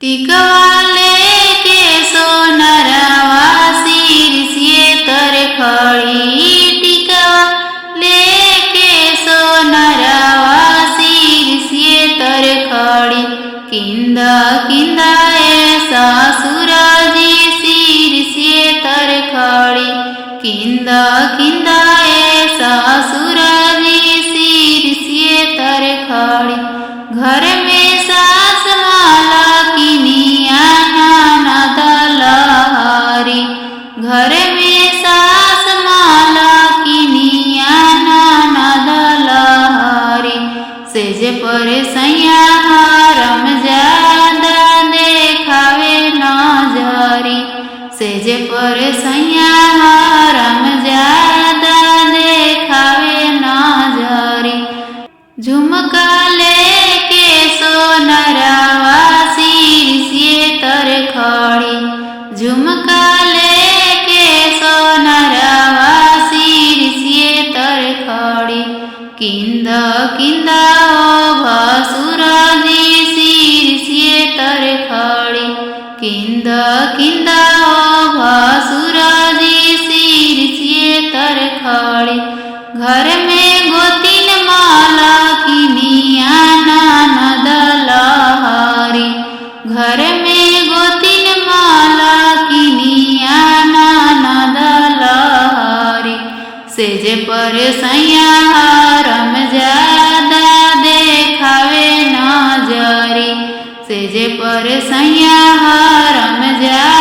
टिकवाले के सोनरवा सिर सिए तर खड़ी। टिकवाले के सोनरवा सिर सिए तर खड़ी। किंदा किंदा ऐसा सूरजी सिर सिए तर खड़ी। किंदा किंदा ऐसा सूरजी सिर सिए तर खड़ी। घर में सास माला किनिया ननद लहरी। घर में सास माला किनिया ननद लहरी। सेज पर सैया हरम ज्यादा देखावे नजरी। सेज पर सैया हरम ज्यादा देखावे नजरी। झुमका लेके सोनरवा सिर सिए तर खड़ी। झुमका लेके सोनरवा सिर सिए तर खड़ी। किंदा किंदा ओ भसुरजी सिर सिए तर खड़ी। किंदा किंदा ओ भसुरजी सिर सिए तर खड़ी। घर में गोतिन माला किनिया ननद लहरी। घर में गोतिन माला किनिया ननद लहरी। सेज पर सैया हरम ज्यादा देखावे नजरी। सेज पर सैया हरम ज्यादा